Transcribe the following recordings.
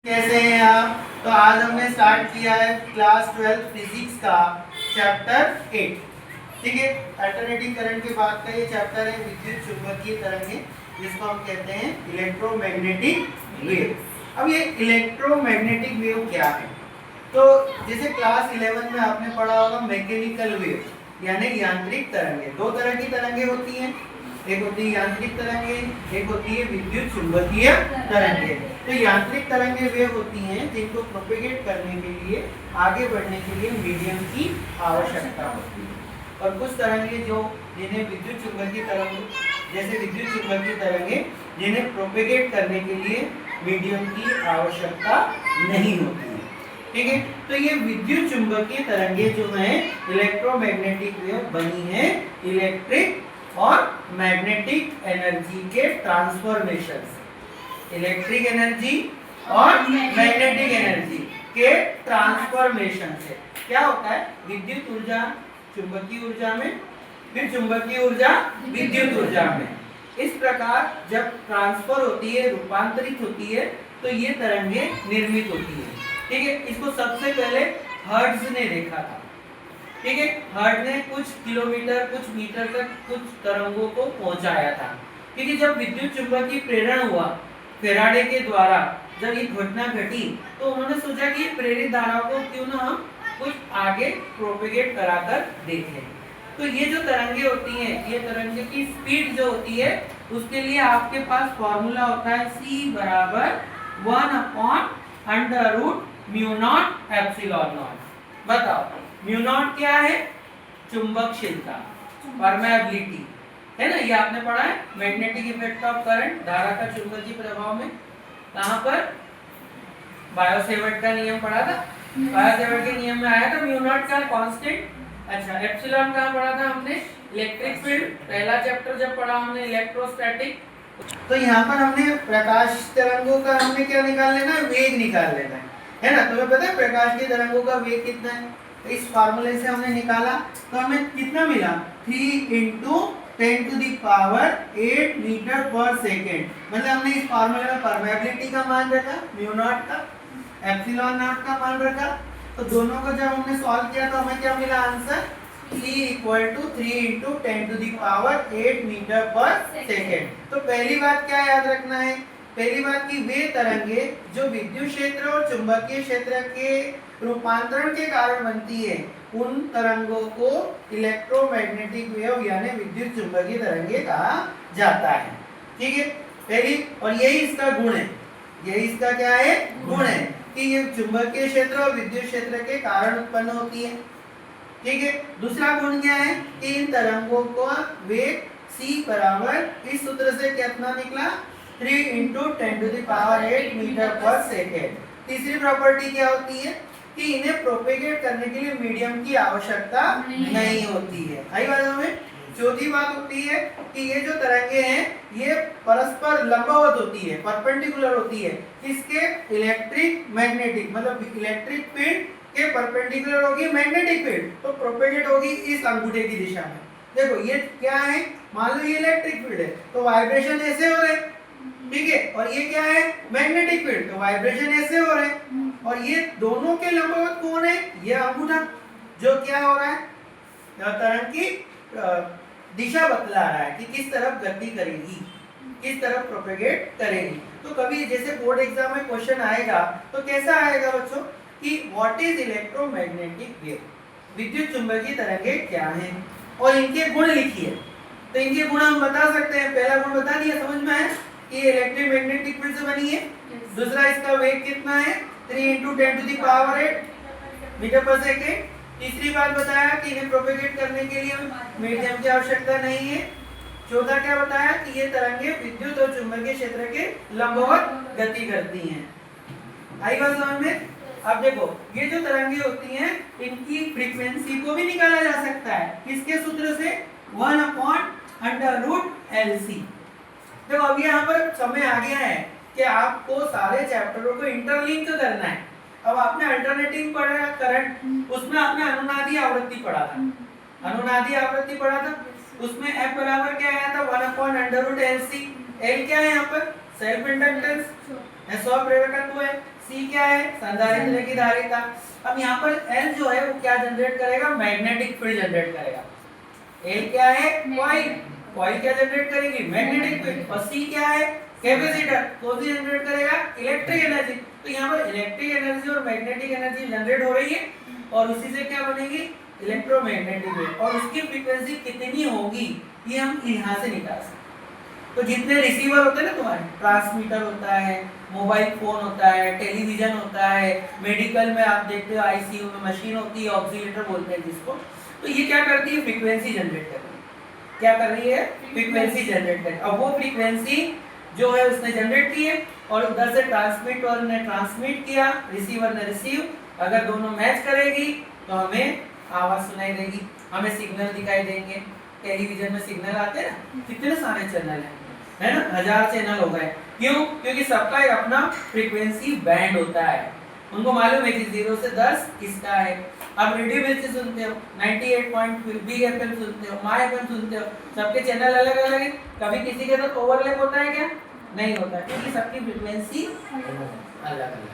कैसे हैं आप? तो आज हमने स्टार्ट किया है क्लास 12 फिजिक्स का चैप्टर 8। ठीक है, अल्टरनेटिंग करंट के बाद का ये चैप्टर है विद्युत चुंबकीय तरंगें, जिसको हम कहते हैं इलेक्ट्रोमैग्नेटिक वेव। अब ये इलेक्ट्रोमैग्नेटिक वेव क्या है? तो जैसे क्लास 11 में आपने पढ़ा होगा मैकेनिकल वेव यानी यांत्रिक तरंगे। दो तरह की तरंगे होती हैं, एक होती है यांत्रिक तरंगे, एक होती है विद्युत चुंबकीय तरंगे। तो यांत्रिक तरंगे वे होती हैं जिनको प्रोपेगेट करने के लिए, आगे बढ़ने के लिए मीडियम की आवश्यकता होती है, और कुछ तरंगे जो जिन्हें विद्युत चुंबकीय तरंग, जैसे विद्युत चुंबकीय तरंगे जिन्हें प्रोपेगेट करने के लिए मीडियम की आवश्यकता नहीं होती है। ठीक है, तो ये विद्युत चुंबकीय तरंगे जो हैं इलेक्ट्रोमैग्नेटिक वेव बनी है इलेक्ट्रिक और मैग्नेटिक एनर्जी के ट्रांसफॉर्मेशन से। इलेक्ट्रिक एनर्जी और मैग्नेटिक एनर्जी के ट्रांसफॉर्मेशन से क्या होता है? विद्युत ऊर्जा चुंबकीय ऊर्जा में, फिर चुंबकीय ऊर्जा विद्युत ऊर्जा में। इस प्रकार जब ट्रांसफर होती है, रूपांतरित होती है, तो ये तरंगे निर्मित होती है। ठीक है, इसको सबसे पहले हर्ट्ज ने देखा था। ठीक है, हर्ट्ज ने कुछ किलोमीटर, कुछ मीटर तक कुछ तरंगों को पहुंचाया था। क्योंकि जब विद्युत चुंबकीय प्रेरण हुआ फैराडे के द्वारा, जब ये घटना घटी, तो उन्होंने सोचा कि प्रेरित धाराओं को क्यों ना हम कुछ आगे प्रोपेगेट कराकर देखें। तो ये जो तरंगे होती हैं, ये तरंगे की स्पीड जो होती है, उसके लिए आपके पास फॉर्मूला होता है C बराबर 1/√μ0 ε0। बताओ म्यू नॉट क्या है? चुंबकशीलता, परमेबिलिटी, है ना? ये आपने पढ़ा है मैग्नेटिक इफेक्ट ऑफ करंट, धारा का चुंबकीय प्रभाव में। कहां पर? बायो-सेवर्ट का नियम पढ़ा था। बायो-सेवर्ट के नियम में आया था म्यू नॉट का कांस्टेंट। अच्छा, एप्सिलॉन कहां पढ़ा था हमने? इलेक्ट्रिक फील्ड, पहला चैप्टर जब पढ़ा हमने इलेक्ट्रोस्टैटिक। तो यहाँ पर हमने प्रकाश तरंगों का हमने क्या निकाल लेना है? वेग निकाल लेना है ना? तुम्हें पता है प्रकाश की तरंगों का वेग कितना है? इस फार्मूले से हमने निकाला, तो हमें कितना मिला? 3 × 10⁸ मीटर पर सेकेंड। मतलब हमने इस फार्मूले में परमेबिलिटी का मान रखा, म्यू नॉट का, एप्सिलॉन नॉट का मान रखा। तो दोनों को जब हमने सॉल्व किया तो हमें क्या मिला आंसर? E = 3 × 10⁸ मीटर पर सेकेंड। तो पहली बात क्या याद रखना है? पहली बात कि वे तरंगे जो विद्युत क्षेत्र और चुंबकीय क्षेत्र के रूपांतरण के कारण बनती है, उन तरंगों को इलेक्ट्रोमैग्नेटिक वेव यानी विद्युत चुंबकीय तरंगे कहा जाता है। ठीक है, पहली, और यही इसका गुण है, यही इसका क्या है? गुण है कि ये चुंबकीय क्षेत्र और विद्युत क्षेत्र के कारण उत्पन्न होती है। ठीक है, दूसरा गुण क्या है कि इन तरंगों को वेग C बराबर इस सूत्र से कितना निकला? 3 × 10⁸ मीटर पर सेकेंड। तीसरी प्रॉपर्टी क्या होती है कि इन्हें प्रोपेगेट करने के लिए मीडियम की आवश्यकता नहीं होती है। आई बात हमें? चौथी बात होती है कि ये जो तरंगे हैं ये परस्पर लंबवत होती है, परपेंडिकुलर होती है। किसके? इलेक्ट्रिक मैग्नेटिक, मतलब इलेक्ट्रिक फील्ड के परपेंडिकुलर होगी मैग्नेटिक फील्ड, तो प्रोपेगेट होगी इस अंगूठे की दिशा में। देखो ये क्या है? मान लो ये इलेक्ट्रिक फील्ड है, तो वाइब्रेशन ऐसे हो रहे, ठीक है, और ये क्या है? मैग्नेटिक फील्ड, तो वाइब्रेशन ऐसे हो रहे। और ये दोनों के लंबवत कौन है? ये अंगूठा, जो क्या हो रहा है? तरंग की दिशा बतला रहा है कि किस तरफ गति करेगी, किस तरफ प्रोपेगेट करेगी। तो कभी जैसे बोर्ड एग्जाम में क्वेश्चन आएगा तो कैसा आएगा बच्चों कि व्हाट इज इलेक्ट्रोमैग्नेटिक वेव, विद्युत चुंबकीय तरंगे क्या हैं, और इनके गुण लिखिए। तो इनके गुण हम बता सकते हैं। पहला गुण बता दिया, समझ में आया कि इलेक्ट्रिक मैग्नेटिक फील्ड से बनी है। दूसरा, इसका वेग कितना है? 3 × 10⁸ मीटर पर सेकेंड। तीसरी बात बताया कि इन्हें प्रोपेगेट करने के लिए मीडियम की आवश्यकता नहीं है। चौथा क्या बताया कि ये तरंगे विद्युत और चुंबकीय क्षेत्र के लंबवत गति करती हैं। आई बात समझ में? अब देखो ये जो तरंगे होती हैं इनकी फ्रीक्वेंसी को भी निकाला जा सकता है। किसके सूत्र से? 1/√LC। देखो अब यहाँ पर समय आ गया है कि आपको सारे चैप्टरों को इंटरलिंक करना है। अब आपने अल्टरनेटिंग पढ़ा करंट, उसमें आपने अनुनादी आवृत्ति पढ़ा था, अनुनादी आवृत्ति पढ़ा था, उसमें F बराबर क्या आया था? 1/√LC। L क्या है यहाँ पर? सेल्फ इंडक्टेंस, स्व प्रेरकत्व है। सी क्या है, संधारित्र की धारिता। अब यहाँ पर एल जो है वो क्या जनरेट करेगा, मैग्नेटिक फील्ड जनरेट करेगा। एल क्या है, कॉइल, कॉइल क्या जनरेट करेगी, मैग्नेटिक फील्ड। और सी क्या है, कैपेसिटर, कौन सी जनरेट करेगा, इलेक्ट्रिक एनर्जी। तो यहाँ पर इलेक्ट्रिक एनर्जी और मैग्नेटिक एनर्जी जनरेट हो रही है और उसी से क्या बनेगी, इलेक्ट्रोमैग्नेटिक वेव। और उसकी फ्रीक्वेंसी कितनी होगी ये हम यहाँ से निकाल सकते हैं। तो जितने रिसीवर होते हैं ना तुम्हारे, ट्रांसमीटर होता है, मोबाइल फोन होता है, टेलीविजन होता है, मेडिकल में आप देखते हो आईसीयू में मशीन होती है, ऑक्सीमीटर बोलते हैं जिसको। तो ये क्या करती है, फ्रीक्वेंसी जनरेट कर रही है। क्या कर रही है, फ्रीक्वेंसी जनरेट कर रही है। अब वो फ्रीक्वेंसी जो है उसने जनरेट की है और उधर से ट्रांसमीटर ने ट्रांसमिट किया, रिसीवर ने रिसीव। अगर दोनों मैच करेगी तो हमें आवाज सुनाई देगी, हमें सिग्नल दिखाई देंगे। टेलीविजन में सिग्नल आते हैं ना, कितने सारे चैनल है ना, 1000 चैनल हो गए। क्यों, क्योंकि सबका एक अपना फ्रीक्वेंसी बैंड होता है। उनको मालूम है कि 0 से 10 किसका है। अब रेडियो मिर्ची सुनते हो, 98.B FM सुनते हो, माय FM सुनते हो, सबके चैनल अलग अलग है। कभी किसी के साथ ओवरलैप होता है क्या, नहीं होता, क्योंकि सबकी फ्रीक्वेंसी अलग अलग है।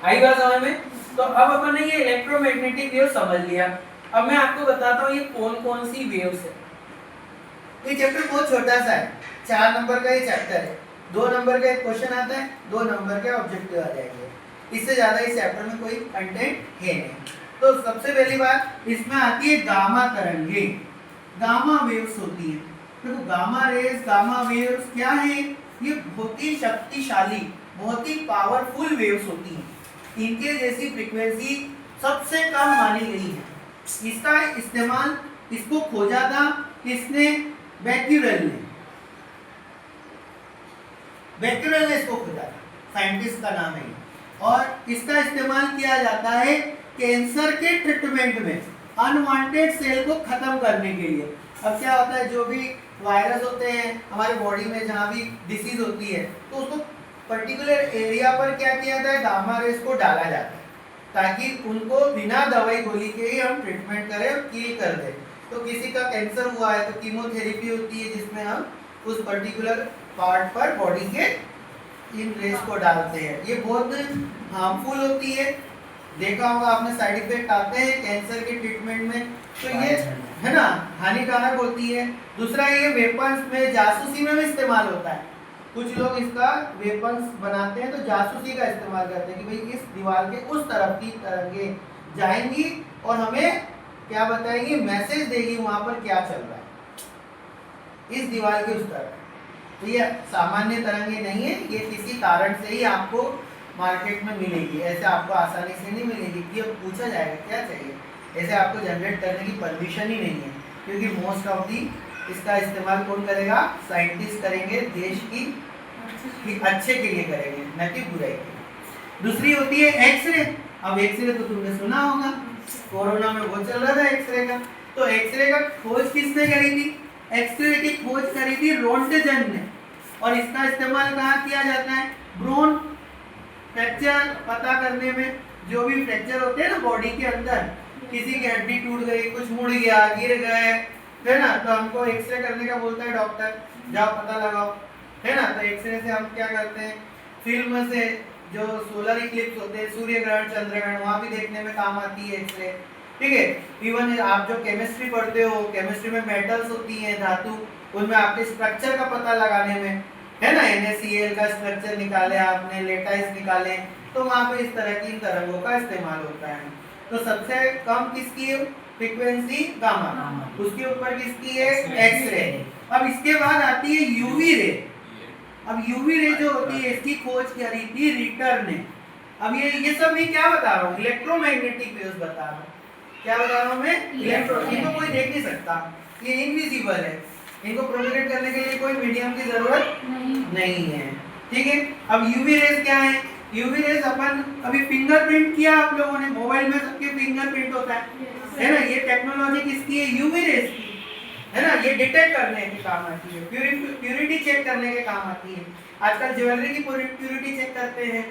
आई बात समझ में। तो अब अपन ने ये इलेक्ट्रोमैग्नेटिक वेव समझ लिया। अब मैं आपको बताता हूँ ये कौन कौन सी वेव्स है। ये चैप्टर बहुत छोटा सा है, 4 नंबर का ये चैप्टर है। 2 नंबर का एक क्वेश्चन आता है, 2 नंबर के ऑब्जेक्टिव आ जाएंगे। इससे ज्यादा इस चैप्टर में कोई कंटेंट है नहीं। तो सबसे पहली बात इसमें आती है गामा तरंगे, गामा वेव्स होती है। देखो गामा रेज, गामा वेव्स क्या है, ये बहुत ही शक्तिशाली, बहुत ही पावरफुल वेव्स होती हैं। इनके जैसी फ्रीक्वेंसी सबसे कम मानी गई है। इसका इस्तेमाल, इसको खोजा था किसने, बैक्यूरेल ने। बैक्यूरेल ने इसको खोजा था, साइंटिस्ट का नाम है। और इसका इस्तेमाल किया जाता है कैंसर के ट्रीटमेंट में, अनवांटेड सेल को खत्म करने के लिए। अब क्या होता है, जो भी वायरस होते हैं हमारे बॉडी में, जहाँ भी डिसीज होती है, तो उसको पर्टिकुलर एरिया पर क्या किया जाता है, गामा रेज को डाला जाता है, ताकि उनको बिना दवाई गोली के ही हम ट्रीटमेंट करें और किल कर दें। तो किसी का कैंसर हुआ है तो कीमोथेरेपी होती है, जिसमें हम उस पर्टिकुलर पार्ट पर बॉडी के इन रेज को डालते हैं। ये बहुत हार्मफुल होती है, देखा होगा आपने, साइड इफेक्ट आते हैं कैंसर के ट्रीटमेंट में। तो ये है ना, हानिकारक होती है। दूसरा, ये वेपन्स में, जासूसी में भी इस्तेमाल होता है। कुछ लोग इसका वेपन्स बनाते हैं तो जासूसी का इस्तेमाल करते हैं कि भाई इस दीवार के उस तरफ की तरंगे जाएंगी और हमें क्या बताएगी, मैसेज देगी वहां पर क्या चल रहा है इस दीवार के उस तरफ। तो ये सामान्य तरंगे नहीं है, ये किसी कारण से ही आपको मार्केट में मिलेगी, ऐसे आपको आसानी से नहीं मिलेगी कि अब पूछा जाएगा क्या चाहिए, ऐसे आपको जनरेट करने की परमिशन ही नहीं है। क्योंकि मोस्ट ऑफ दी इसका इस्तेमाल कौन करेगा, साइंटिस्ट करेंगे, देश की अच्छे के लिए करेंगे, न कि बुराई के लिए। दूसरी होती है एक्सरे। अब एक्सरे तो तुमने सुना होगा, कोरोना में वो चल रहा था एक्सरे का। तो एक्सरे का खोज किसने करी थी, एक्सरे की खोज करी थी रोंटगन ने। और इसका इस्तेमाल कहाँ किया जाता है, ब्रोन फ्रैक्चर पता करने में। जो भी फ्रैक्चर होते हैं ना बॉडी के अंदर, किसी की हड्डी टूट गई, कुछ मुड़ गया, गिर गए, है ना, तो हमको एक्सरे करने का बोलता है डॉक्टर, जाओ पता लगाओ, है ना। तो एक्सरे से हम क्या करते हैं, फिल्म से जो सोलर इक्लिप्स होते हैं, सूर्य ग्रहण, चंद्र ग्रहण, वहाँ भी देखने में काम आती है एक्सरे। ठीक है। इवन आप जो केमिस्ट्री पढ़ते हो, केमिस्ट्री में मेटल्स होती हैं, धातु, उनमें आपके स्ट्रक्चर का पता लगाने में, है ना, NaCl का स्ट्रक्चर निकाले आपने, लेटाइस निकाले, तो वहाँ पे इस तरह की तरंगों का इस्तेमाल होता है। तो सबसे कम किसकी है फ्रीक्वेंसी, गामा। उसके ऊपर किसकी है, एक्सरे। अब इसके बाद आती है यूवी रे। अब यूवी रे जो होती है, इसकी खोज करी थी रिटर ने। अब ये सब मैं क्या बता रहा हूँ, इलेक्ट्रोमैग्नेटिक वेव्स बता रहा हूँ। क्या बता रहा हूँ मैं, इलेक्ट्रो। इनको कोई देख नहीं सकता, ये इनविजिबल है, इनको प्रोपेगेट करने के लिए कोई मीडियम की जरूरत नहीं है। ठीक है। अब यूवी रेज क्या है, यूवी रेज अपन अभी फिंगरप्रिंट किया आप लोगों ने, मोबाइल में सबके फिंगरप्रिंट होता है ना। ये टेक्नोलॉजी किसकी है, यूवी रेज की, है ना। ये डिटेक्ट करने के काम आती है, प्यूरिटी चेक करने के काम आती है। आजकल ज्वेलरी की प्यूरिटी चेक करते हैं,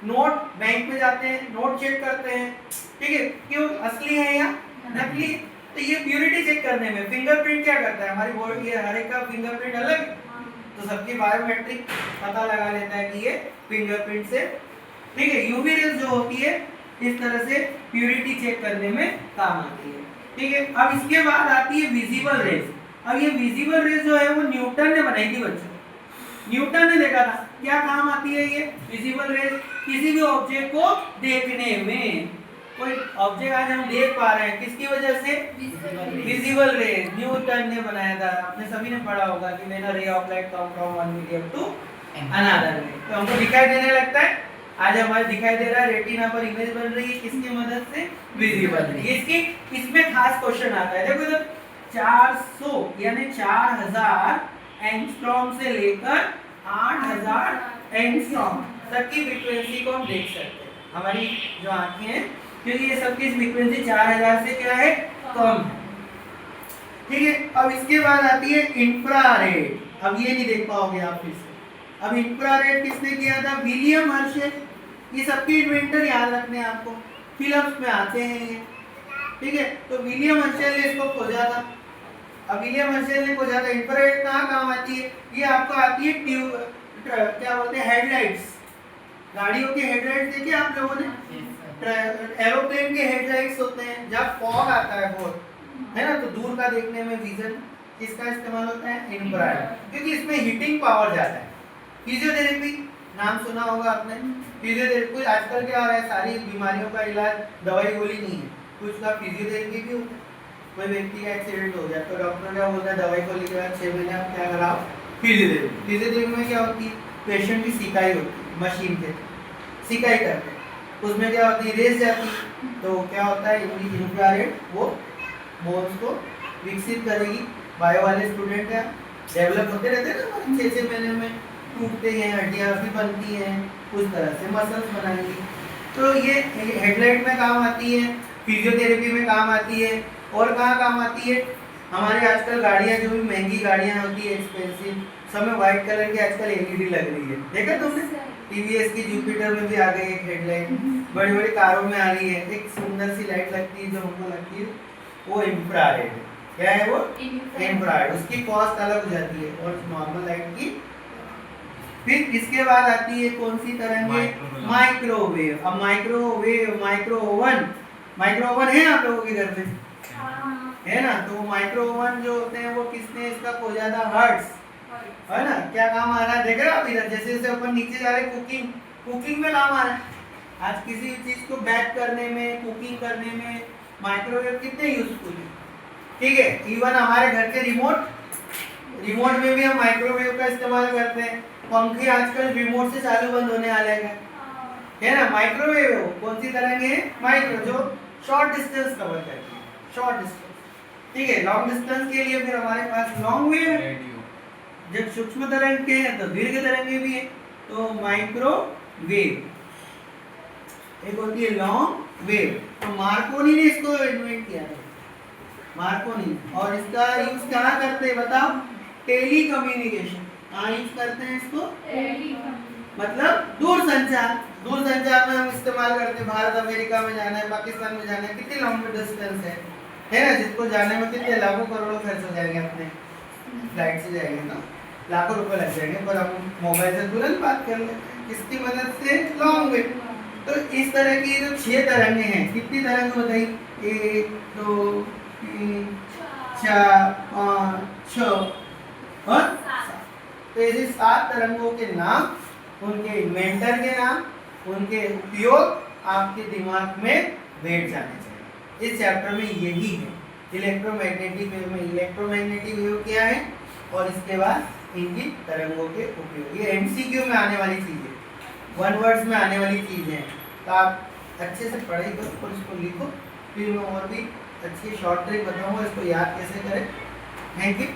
नोट बैंक में जाते हैं, नोट चेक करते हैं, ठीक है, क्यों, असली है या नकली। तो ये प्यूरिटी चेक करने में फिंगरप्रिंट क्या करता है, हमारी बॉडी, ये हर एक का फिंगरप्रिंट अलग, तो सबकी बायोमेट्रिक पता लगा लेता है कि ये फिंगरप्रिंट से ठीक है, यूवी रेज जो होती है इस तरह से प्यूरिटी चेक करने में काम आती है। ठीक है, अब इसके बाद आती है विजिबल रेज। अब ये विजिबल रेज जो है वो न्यूटन ने बनाई थी बच्चों, न्यूटन ने देखा था। क्या काम आती है ये विजिबल रेज? किसी भी ऑब्जेक्ट को देखने में, कोई ऑब्जेक्ट आज हम देख पा रहे हैं किसकी वजह से? विजिबल रेज न्यूटन ने बनाया था। आपने सभी ने पढ़ा होगा कि when a ray of light come from one medium to another, तो हमको दिखाई देने लगता है। आज हमारे दिखाई दे रहा है, रेटिना पर इमेज बन रही है, किसकी मदद से? Visible raise. इसकी इसमें खास क्वेश्चन आता है, देखो जब 400 यानी 4000 एंगस्ट्रॉम से लेकर 8000 एंगस्ट्रॉम तक की फ्रीक्वेंसी को हम देख सकते हैं हमारी जो आंखें हैं, क्योंकि ये सब की फ्रीक्वेंसी 4000 से क्या है? कम है। ठीक है, अब इसके बाद आती है इंफ्रारेड। अब ये नहीं देख पाओगे आप फिर से। अब इंफ्रारेड किसने किया था? William Hershey. ये सबके इन्वेंटर याद रखने हैं आपको, फिलिप्स में आते हैं ये। ठीक है, तो विलियम हर्शे ने इसको खोजा था। अब विलियम हर्शे ने खोजा था। इंफ्रारेड कहाँ काम आती है? ये आपको आती है ट्यूब, क्या बोलते हैं, हेडलाइट्स। गाड़ियों के हेडलाइट्स देखे आप लोगों ने? एरोप्लेन के हेडलाइट्स होते हैं। जब फॉग आता है बहुत, है ना, तो दूर का देखने में विजन किसका इस्तेमाल होता है? इंफ्रारेड, क्योंकि इसमें हीटिंग पावर ज्यादा है। फिजियोथेरेपी नाम सुना होगा आपने। फिजियोथेरेपी आजकल क्या हो रहा है, सारी बीमारियों का इलाज दवाई गोली नहीं है, कुछ का फिजियोथेरेपी भी होता है। कोई व्यक्ति का एक्सीडेंट हो गया तो डॉक्टर क्या बोलता है? दवाई को लेकर 6 महीने आप क्या कराओ? फिजियोथेरेपी। फिजियोथेरेपी में क्या होती है? पेशेंट की सिकाई होती है, मशीन से सिकाई करते हैं, उसमें क्या होती है? रेस जाती है, तो क्या होता है? इंफ्रारेड वो बोन्स को विकसित करेगी। बायो वाले स्टूडेंट हैं, डेवलप होते रहते हैं ना, 6 महीने में टूटते हैं, हड्डियाँ भी बनती हैं, उस तरह से मसल्स बनाएंगी। तो ये हेडलाइट में काम आती है, फिजियोथेरेपी में काम आती है। और कहाँ काम आती है? हमारे आजकल गाड़ियाँ जो भी महंगी गाड़ियाँ होती है, एक्सपेंसिव, सब में व्हाइट कलर की आजकल एलईडी लग रही है। देखा तुमने? टीवीएस की जुपिटर में भी आ गई एक हेडलाइट, बड़ी बड़ी कारों में आ रही है, एक सुंदर सी लाइट लगती है जो हमको लगती है वो इंफ्रारेड है। क्या है वो? इंफ्रारेड। उसकी कॉस्ट अलग हो जाती है और नॉर्मल लाइट की। फिर इसके बाद आती है कौन सी तरंगे? माइक्रोवेव। अब माइक्रोवेव, माइक्रो ओवन है आप लोगों के घर में? है ना? तो माइक्रो ओवन जो होते हैं वो किसने इसका खोजा था? हर्ट्ज, है ना? क्या काम आ रहा है देख रहे हो आप इधर? जैसे जैसे ऊपर नीचे जा रहे, कुकिंग में काम आ रहा है। आज किसी चीज को बेक करने में, कुकिंग करने में माइक्रोवेव कितने यूजफुल है। ठीक है, इवन हमारे घर के रिमोट में भी हम माइक्रोवेव का इस्तेमाल करते हैं। पंखे आजकल रिमोट से चालू बंद होने वाले हैं, है ना? माइक्रोवेव कौन सी तरंगे हैं? माइक्रो, जो शॉर्ट डिस्टेंस कवर करती है, शॉर्ट डिस्टेंस। ठीक है, लॉन्ग डिस्टेंस के लिए फिर हमारे पास लॉन्ग वेव है। जब सूक्ष्म तरंग के हैं तो दीर्घ तरंगे भी है। तो माइक्रोवेव एक होती है लॉन्ग वेव। तो मार्कोनी ने इसको इन्वेंट किया था, मार्कोनी। और इसका यूज कहाँ करते हैं बताओ? Tele communication. कहाँ यूज करते हैं इसको? मतलब दूर संचार में हम इस्तेमाल करते हैं। भारत अमेरिका में जाना है, पाकिस्तान में जाना है, कितनी लंबी डिस्टेंस है ना? जिसको जाने में कितने लाखों करोड़ों खर्च हो जाएंगे, अपने फ्लाइट से जाएंगे तो लाखों रुपए लग जाएंगे, पर हम मोबाइल से तुरंत बात कर लेते हैं। किसकी मदद से? Long wave. तो इस तरह की जो 6 तरंगे हैं, कितनी तरंग बताई? 1 2 3 4 5 6 और 7। तो ऐसे 7 तरंगों के नाम, उनके इन्वेंटर के नाम, उनके उपयोग आपके दिमाग में बैठ जाने चाहिए। इस चैप्टर में यही है, इलेक्ट्रोमैग्नेटिक वेव में इलेक्ट्रोमैग्नेटिक वेव क्या है और इसके बाद इनकी तरंगों के उपयोग। ये एमसीक्यू में आने वाली चीज़ है, 1 वर्ड्स में आने वाली चीज़ है। तो आप अच्छे से पढ़ाई करो और इसको लिखो। फिर मैं और भी अच्छी शॉर्ट ट्रिक बताऊंगा इसको याद कैसे करें। Thank you.